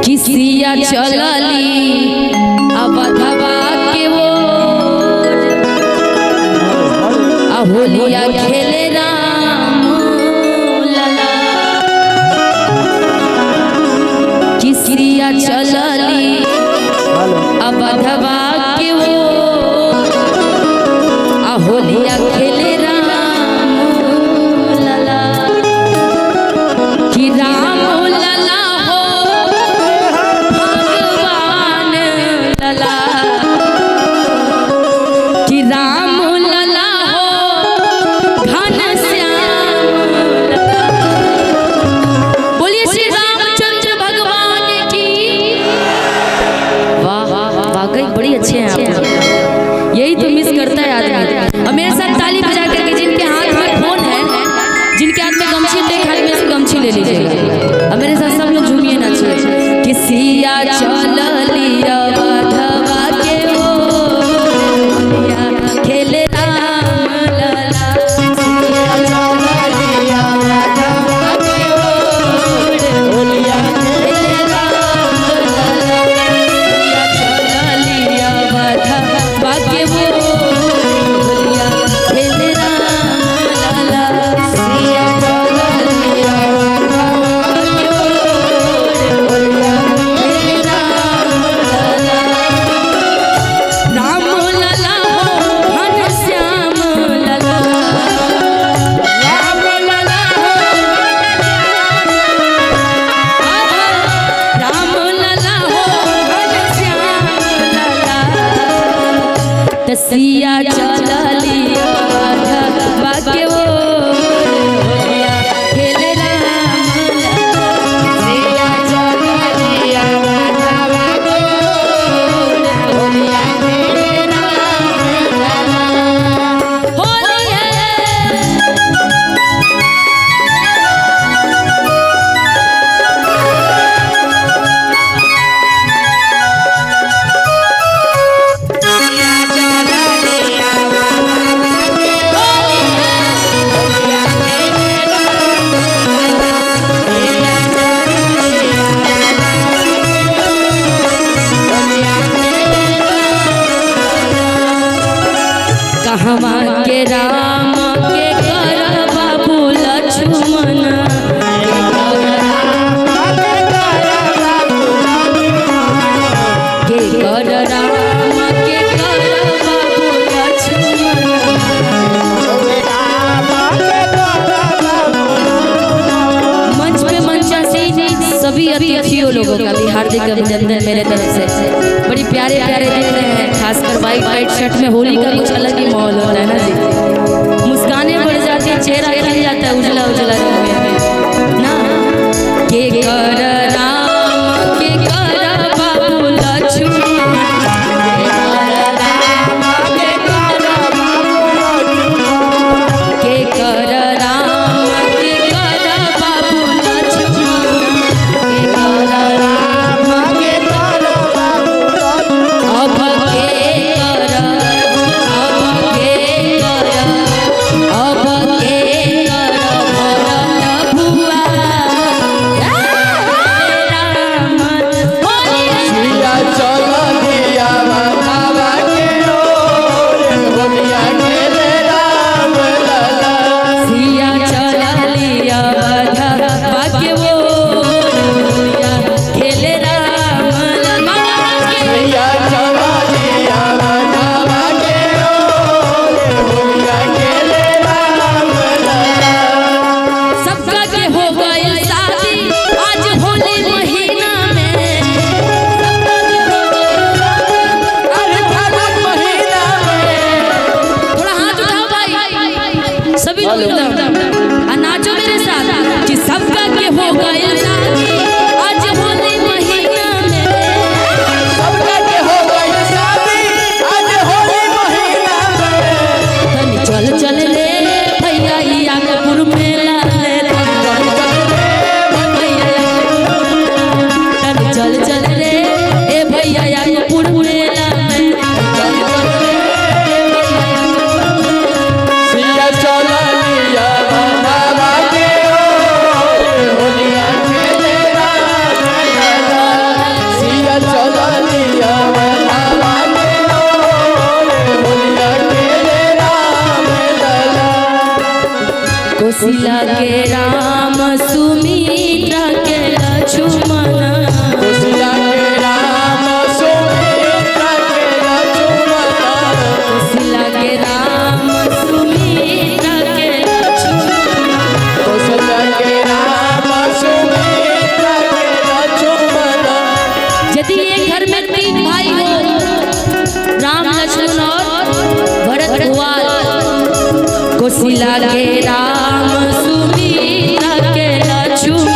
किसिया चलली अवधवा के वो होलिया खेले राम लला। किसिया चलली अवधवा के वो होलिया खेले राम लला। कि राम लला हो भगवान लला। कि राम लला हो घनश्याम लला। बोलिए श्री रामचंद्र भगवान की। वाह वाकई बड़ी अच्छे हैं आप। यही तो मिस करता है आदमी। और मेरे साथ ताली बजा करके जिनके हाथ में फोन है, जिनके हाथ में गमछी है, एक हाथ में से गमछी ले लीजिएगा। और मेरे साथ सब लोग झूमिए नाचिए। किसिया चलली अवधवा के वो खेले राम लला। सिया चलली अवधवा के वो होलिया खेले राम लला। सिया चलली अवधवा के वो होलिया खेले राम लला। होलिया कहवा के राम के कर बाबू लक्ष्मण। के कर राम के कर बाबू लक्ष्मण। मंच पे मंचासीन सभी अतिथियों लोगों का भी हार्दिक अभिनंदन मेरे तरफ से। बड़ी प्यारे प्यारे दिख रहे हैं, खासकर वाइट शर्ट में। होली का कुछ अलग ही माहौल होता है ना जी। मुस्कानें बढ़ जाती है, चेहरा खिल जाता है उजला उजला ना। के कर राम के कर बाबू लक्ष्मण। के कर राम के कर बाबू लक्ष्मण। के कर राम के कर अब के कर अब के कर अब के कर भरत भुआ। कौशल्या के राम सुमित्रा के लक्ष्मण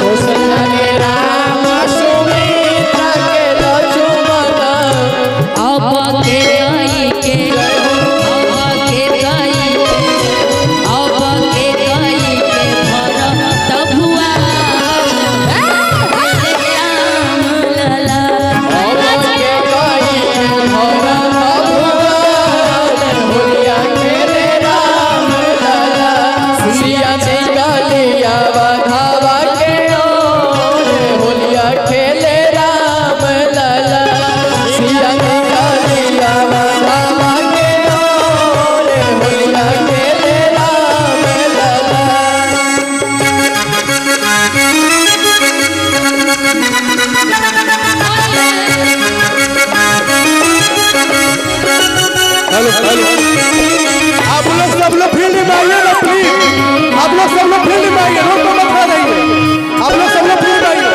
कौशल्या के राम सुमित्रा के लक्ष्मण अब के कई के भरत भुआ राम लला आप लोग सब लोग फील्ड में आइए ना प्लीज। आप लोग सब लोग फील्ड में आइए, रोड पर मत खड़ा रहिए। आप लोग सब लोग फील्ड में आइए।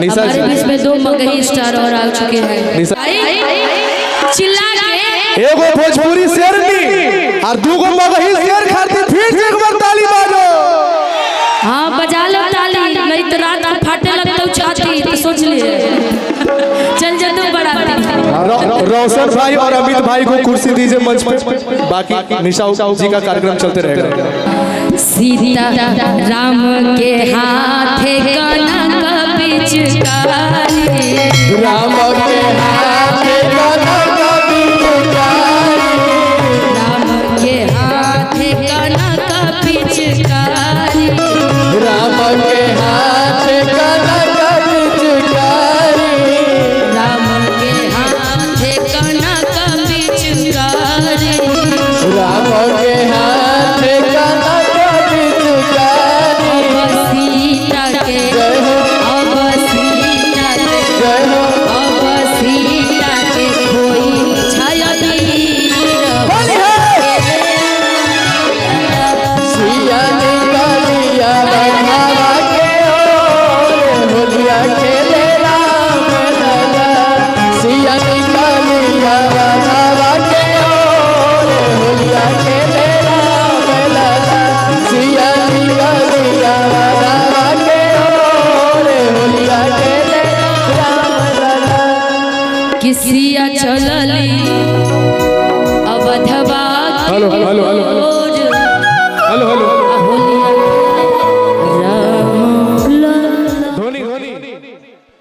हमारे बीच में 2 मगही स्टार और आ चुके हैं। चिल्ला के एगो भोजपुरी शेरनी और 2 मगही शेर खाती फिर से एक बार ताली बजाओ। हाँ बजा लो ताली, नहीं तो रात को फाटे लगता छाती तो सोच लिए चल जाते बराती। रोशन भाई और अमित भाई को कुर्सी दीजिए मंच पर, बाकी निशा जी का कार्यक्रम चलते रहेगा। सीता राम के हाथ कनक पिचकारी, राम के हाथ कनक पिचकारी, राम के हाथ कनक पिचकारी, राम के हाथ कनक पिचकारी, राम के हाथ कनक पिचकारी, राम के हाथ कनक पिचकारी। सीता के किसिया चलली अवधवा हेलो हेलो हेलो हेलो